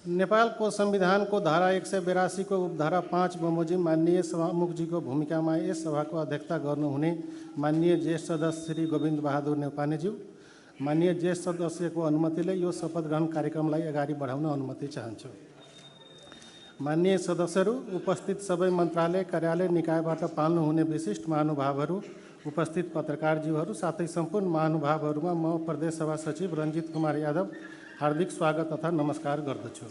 नेपाल को संविधान को धारा 182 को उपधारा 5 बमोजिम माननीय सभामुख जी को भूमिका में इस सभा को अध्यक्षता गर्नुहुने माननीय ज्येष्ठ सदस्य श्री गोविंद बहादुर न्यौपानेज्यू, माननीय ज्येष्ठ सदस्य को अनुमतिले यो शपथ ग्रहण कार्यक्रमलाई अगाडि बढाउन अनुमति चाहन्छु। माननीय सदस्यहरू, उपस्थित सबै मन्त्रालय, कार्यालय, निकायबाट पाल्नुहुने विशिष्ट महानुभावहरू, उपस्थित पत्रकारज्यूहरू साथै सम्पूर्ण महानुभावहरूमा म प्रदेश सभा सचिव रञ्जित कुमार यादव हार्दिक स्वागत तथा नमस्कार गर्दछु।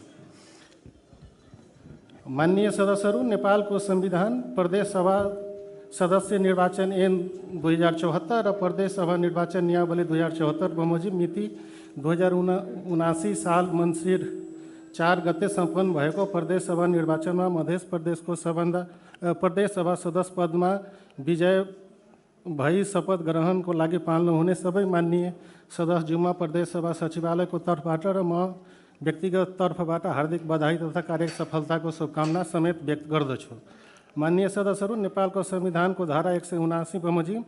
माननीय सदस्यहरू, नेपालको संविधान, प्रदेश सभा सदस्य निर्वाचन ऐन 2074 र प्रदेश सभा निर्वाचन नियमावली 2074 बमोजिम मिति 2079 साल मङ्सिर 4 गते सम्पन्न भएको प्रदेश सभा निर्वाचनमा मध्य प्रदेशको प्रदेश सभा सदस्य पदमा विजय भई शपथ ग्रहणको लागि पाल्नुहुने सबै माननीय सदस्यज्यूमा प्रदेश सभा सचिवालयको तर्फबाट र म व्यक्तिगत तर्फबाट हार्दिक बधाई तथा कार्य सफलताको शुभकामना समेत व्यक्त गर्दछु। माननीय सदस्यहरू, नेपालको संविधानको धारा 179 बमोजिम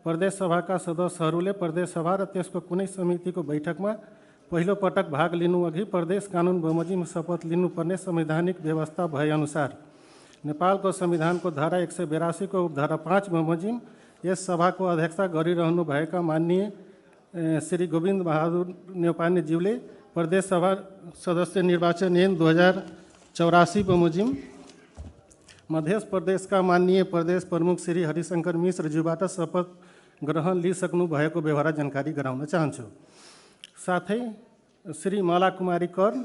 प्रदेश सभाका सदस्यहरूले प्रदेश सभा र त्यसको कुनै समितिको बैठकमा पहिलो पटक भाग लिनुअघि प्रदेश कानुन बमोजिम शपथ लिनुपर्ने संवैधानिक व्यवस्था भएअनुसार नेपालको संविधानको धारा 182 को उपधारा 5 बमोजिम यस सभाको अध्यक्षता गरिरहनु भएका माननीय श्री गोविंद बहादुर न्यौपानेज्यूले प्रदेश सभा सदस्य निर्वाचन ऐन 2084 बमोजिम मध्य प्रदेशका माननीय प्रदेश प्रमुख श्री हरिशंकर मिश्रज्यूबाट शपथ ग्रहण लिइसक्नु भएको व्यवहार जानकारी गराउन चाहन्छु। साथै श्री माला कुमारी कर्ण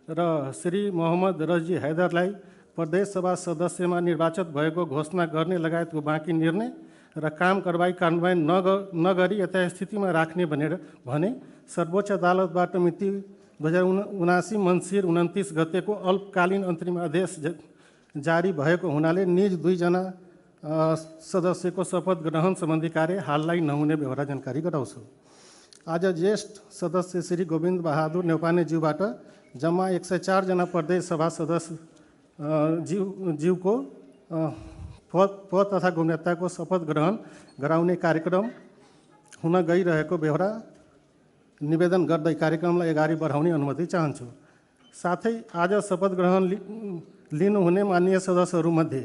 र श्री मोहम्मद रजी हैदरलाई प्रदेश सभा सदस्यमा निर्वाचित भएको घोषणा गर्ने लगायतको बाँकी निर्णय र काम कारबाही कार्यान्वयन नगरी यथास्थितिमा राख्ने भने सर्वोच्च अदालतबाट मिति 2079 मङ्सिर 29 गतेको अल्पकालीन अन्तरिम आदेश जारी भएको हुनाले निज 2 जना सदस्यको शपथ ग्रहण सम्बन्धी कार्य हाललाई नहुने व्यवहार जानकारी गराउँछु। आज ज्येष्ठ सदस्य श्री गोविंद बहादुर न्यौपानेज्यूबाट जम्मा 104 जना प्रदेश सभा सदस्य ज्यूको पद तथा गोपनीयताको शपथ ग्रहण गराउने कार्यक्रम हुन गइरहेको बेहोरा निवेदन गर्दै कार्यक्रमलाई अगाडि बढाउने अनुमति चाहन्छु। साथै आज शपथ ग्रहण लिनुहुने माननीय सदस्यहरूमध्ये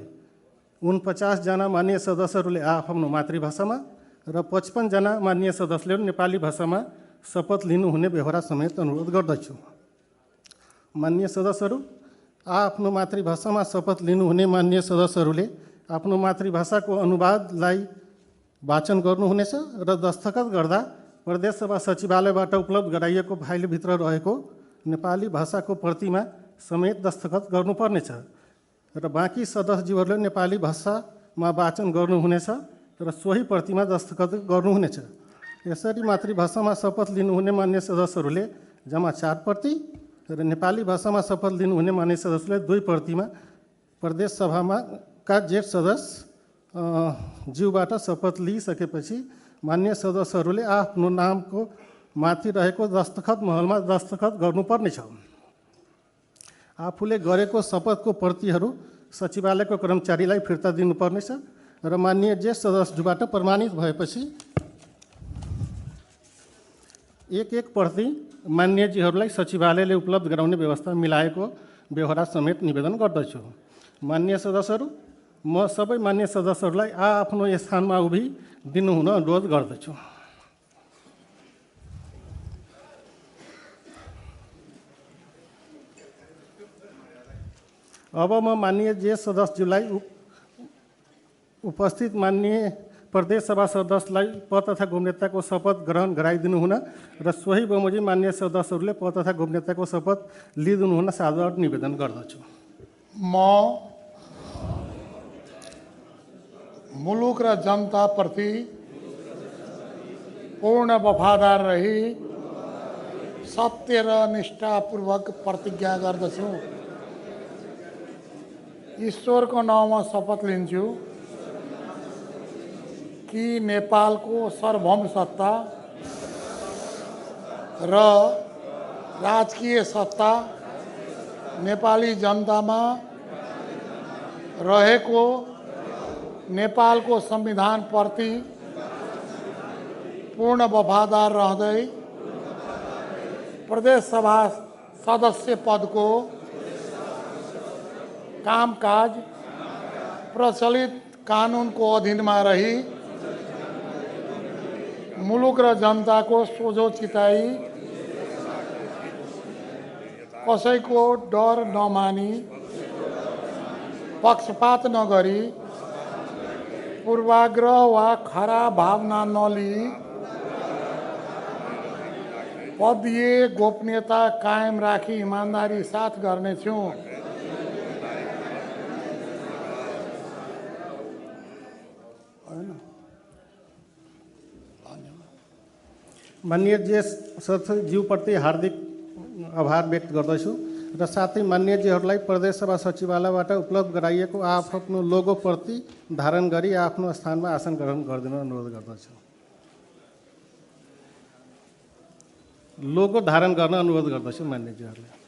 49 जना माननीय सदस्यहरूले आफ्नो मातृभाषामा र 55 जना माननीय सदस्यहरूले नेपाली भाषामा शपथ लिनुहुने बेहोरा समेत अनुरोध गर्दछु। माननीय सदस्यहरू, आफ्नो मातृभाषामा शपथ लिनुहुने माननीय सदस्यहरूले आफ्नो मातृभाषाको अनुवादलाई वाचन गर्नुहुनेछ र दस्तखत गर्दा प्रदेश सभा सचिवालयबाट उपलब्ध गराइएको फाइलभित्र रहेको नेपाली भाषाको प्रतिमा समेत दस्तखत गर्नुपर्नेछ र बाँकी सदस्यज्यूहरूले नेपाली भाषामा वाचन गर्नुहुनेछ र सोही प्रतिमा दस्तखत गर्नुहुनेछ। यसरी मातृभाषामा शपथ लिनुहुने मान्य सदस्यहरूले जम्मा 4 प्रति र नेपाली भाषामा शपथ लिनुहुने मान्य सदस्यले 2 प्रतिमा प्रदेश सभामा का ज्येष्ठ सदस्य ज्यूबाट शपथ लिइसकेपछि मान्य सदस्यहरूले आफ्नो नामको माथि रहेको दस्तखत महलमा दस्तखत गर्नुपर्नेछ। आफूले गरेको शपथको प्रतिहरू सचिवालयको कर्मचारीलाई फिर्ता दिनुपर्नेछ र माननीय ज्येष्ठ सदस्यज्यूबाट प्रमाणित भएपछि एक प्रति मान्यजीहरूलाई सचिवालयले उपलब्ध गराउने व्यवस्था मिलाएको व्यवहार समेत निवेदन गर्दछु। मान्य सदस्यहरू, म सबै मान्य सदस्यहरूलाई आफ्नो स्थानमा उभिदिनु हुन अनुरोध गर्दछु। अब म माननीय ज्येष्ठ सदस्यज्यूलाई उपस्थित माननीय प्रदेश सभा सदस्यलाई पद तथा गोपनीयताको शपथ ग्रहण गराइदिनु हुन र सोही बमोजिम मान्य सदस्यहरूले पद तथा गोपनीयताको शपथ लिइदिनु हुन सादर निवेदन गर्दछु। म मुलुक र जनता प्रति पूर्ण वफादार रही सत्य र निष्ठापूर्वक प्रतिज्ञा गर्दछु। ईश्वरको नाममा शपथ लिन्छु कि नेपालको सार्वभौम सत्ता र राजकीय सत्ता नेपाली जनतामा रहेको नेपालको संविधान प्रति पूर्ण वफादार रहँदै प्रदेश सभा सदस्य पद को कामकाज प्रचलित कानुनको अधीनमा रही मुलुक र जनताको सोझो चिताई कसैको डर नमानी पक्षपात नगरी पूर्वाग्रह वा खराब भावना नलिई पदीय गोपनीयता कायम राखी इमानदारी साथ गर्नेछु। माननीय ज्येष्ठ सदस्यज्यूप्रति हार्दिक आभार व्यक्त गर्दछु र साथै मान्यज्यूहरूलाई प्रदेश सभा सचिवालयबाट उपलब्ध गराइएको आफ्नो लोगो प्रति धारण गरी आफ्नो स्थानमा आसन ग्रहण गरिदिन अनुरोध गर्दछु। लोगो धारण गर्न अनुरोध गर्दछु मान्यज्यूहरूलाई।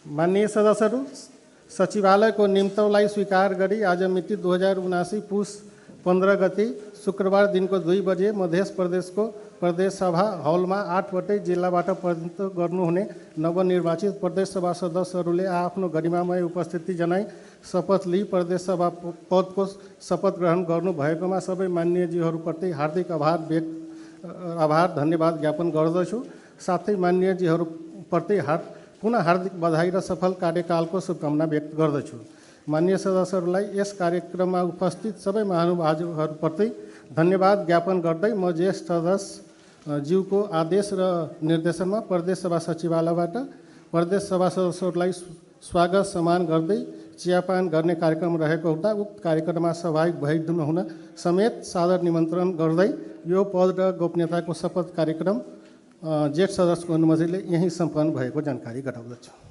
माननीय सदस्यहरू, सचिवालयको निम्तौलाई स्वीकार गरी आज मिति 2079 पुस 15 गते शुक्रबार दिनको 2 बजे मध्य प्रदेशको प्रदेश सभा हलमा 8 वटै जिल्लाबाट प्रतिनिधित्व गर्नुहुने नवनिर्वाचित प्रदेश सभा सदस्यहरूले आफ्नो गरिमामय उपस्थिति जनाई शपथ लिई प्रदेश सभा पदको शपथ ग्रहण गर्नुभएकोमा सबै मान्यज्यूहरूप्रति हार्दिक आभार धन्यवाद ज्ञापन गर्दछु। साथै मान्यज्यूहरूप्रति पुनः हार्दिक बधाई र सफल कार्यकालको शुभकामना व्यक्त गर्दछु। माननीय सदस्यहरूलाई यस कार्यक्रममा उपस्थित सबै महानुभावहरूप्रति धन्यवाद ज्ञापन गर्दै म ज्येष्ठ सदस्यज्यूको आदेश र निर्देशनमा प्रदेश सभा सचिवालयबाट प्रदेश सभा सदस्यहरूलाई स्वागत सम्मान गर्दै चियापान गर्ने कार्यक्रम रहेको हुँदा उक्त कार्यक्रममा सहभागी भइदिनुहुन समेत सादर निमन्त्रण गर्दै यो पद र गोपनीयताको शपथ कार्यक्रम ज्येष्ठ सदस्यको अनुमतिले यही सम्पन्न भएको जानकारी गराउँदछु।